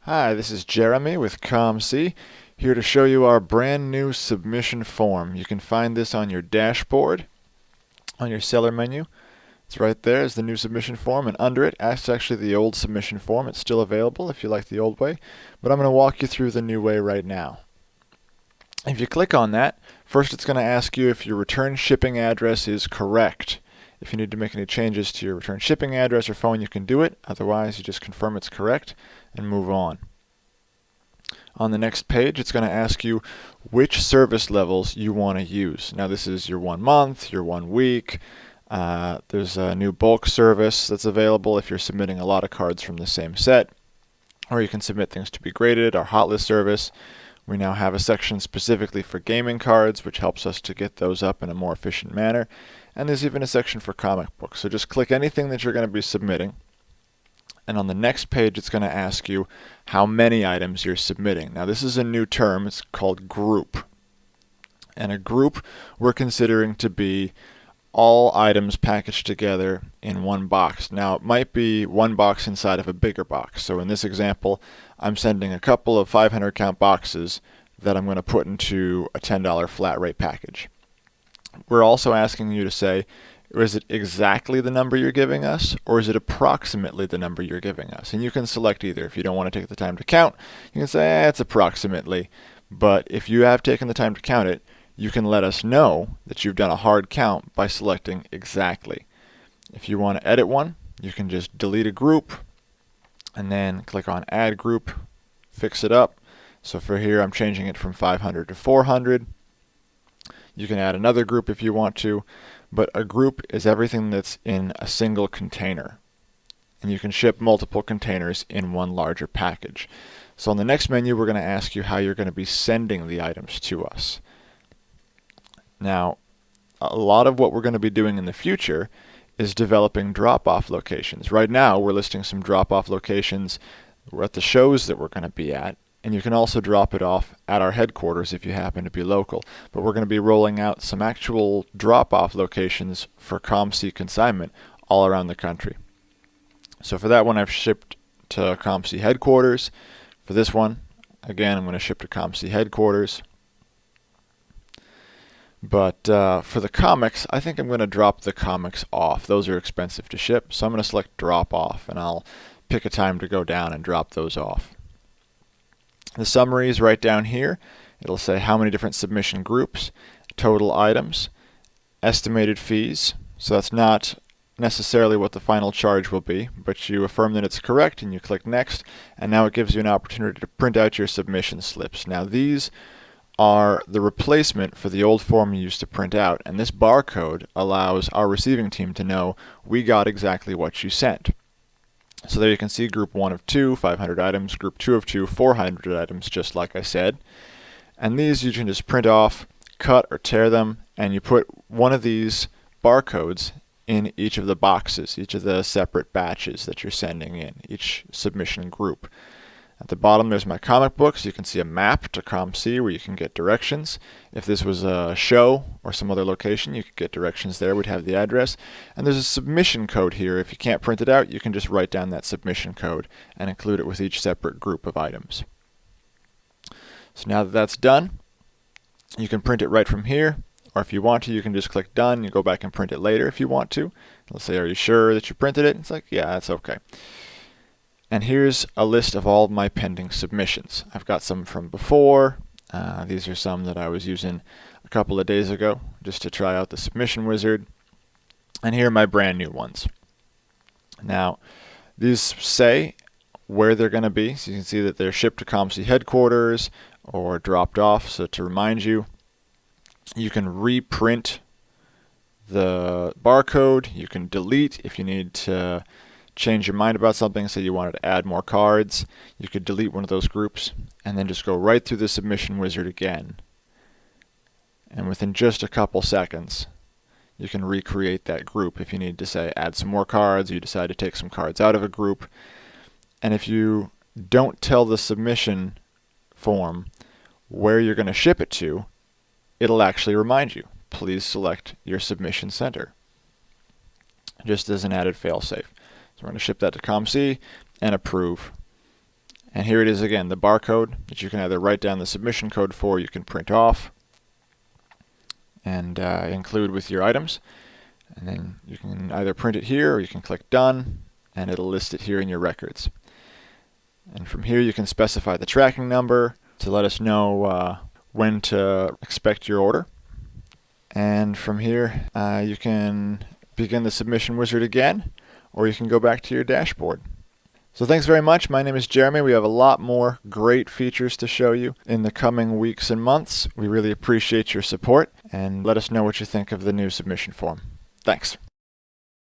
Hi, this is Jeremy with COMC, here to show you our brand new submission form. You can find this on your dashboard, on your seller menu. It's right there is the new submission form, and under it, that's actually the old submission form. It's still available if you like the old way, but I'm going to walk you through the new way right now. If you click on that, first it's going to ask you if your return shipping address is correct. If you need to make any changes to your return shipping address or phone, you can do it. Otherwise, you just confirm it's correct and move on. On the next page, it's going to ask you which service levels you want to use. Now, this is your 1 month, your 1 week. There's a new bulk service that's available if you're submitting a lot of cards from the same set. Or you can submit things to be graded, our hot list service. We now have a section specifically for gaming cards, which helps us to get those up in a more efficient manner. And there's even a section for comic books. So just click anything that you're going to be submitting. And on the next page, it's going to ask you how many items you're submitting. Now, this is a new term. It's called group. And a group we're considering to be all items packaged together in one box. Now, it might be one box inside of a bigger box. So in this example, I'm sending a couple of 500 count boxes that I'm going to put into a $10 flat rate package. We're also asking you to say, is it exactly the number you're giving us, or is it approximately the number you're giving us? And you can select either. If you don't want to take the time to count, you can say, it's approximately. But if you have taken the time to count it, you can let us know that you've done a hard count by selecting exactly. If you want to edit one, you can just delete a group and then click on Add Group, fix it up. So for here, I'm changing it from 500 to 400. You can add another group if you want to, but a group is everything that's in a single container. And you can ship multiple containers in one larger package. So on the next menu, we're going to ask you how you're going to be sending the items to us. Now, a lot of what we're going to be doing in the future is developing drop-off locations. Right now, we're listing some drop-off locations at the shows that we're going to be at. And you can also drop it off at our headquarters if you happen to be local. But we're going to be rolling out some actual drop-off locations for COMC consignment all around the country. So for that one, I've shipped to COMC headquarters. For this one, again, I'm going to ship to COMC headquarters. But for the comics, I think I'm going to drop the comics off. Those are expensive to ship, so I'm going to select drop off, and I'll pick a time to go down and drop those off. The summary is right down here. It'll say how many different submission groups, total items, estimated fees. So that's not necessarily what the final charge will be, but you affirm that it's correct and you click next, and now it gives you an opportunity to print out your submission slips. Now these are the replacement for the old form you used to print out, and this barcode allows our receiving team to know we got exactly what you sent. So there you can see group 1 of 2, 500 items, group 2 of 2, 400 items, just like I said. And these you can just print off, cut or tear them, and you put one of these barcodes in each of the boxes, each of the separate batches that you're sending in, each submission group. At the bottom there's my comic books. You can see a map to COMC where you can get directions. If this was a show or some other location, you could get directions there. We'd have the address. And there's a submission code here. If you can't print it out, you can just write down that submission code and include it with each separate group of items. So now that that's done, you can print it right from here. Or if you want to, you can just click done. You go back and print it later if you want to. Let's say, are you sure that you printed it? It's like, yeah, that's okay. And here's a list of all of my pending submissions. I've got some from before. These are some that I was using a couple of days ago just to try out the submission wizard. And here are my brand new ones. Now, these say where they're going to be. So you can see that they're shipped to COMC headquarters or dropped off. So to remind you, you can reprint the barcode. You can delete if you need to change your mind about something, say you wanted to add more cards. You could delete one of those groups and then just go right through the submission wizard again. And within just a couple seconds, you can recreate that group if you need to, say, add some more cards, you decide to take some cards out of a group. And if you don't tell the submission form where you're going to ship it to, it'll actually remind you, please select your submission center, just as an added failsafe. So we're going to ship that to COMC and approve. And here it is again, the barcode that you can either write down the submission code for, you can print off and include with your items. And then you can either print it here or you can click done and it'll list it here in your records. And from here you can specify the tracking number to let us know when to expect your order. And from here you can begin the submission wizard again, or you can go back to your dashboard. So thanks very much. My name is Jeremy. We have a lot more great features to show you in the coming weeks and months. We really appreciate your support, and let us know what you think of the new submission form. Thanks.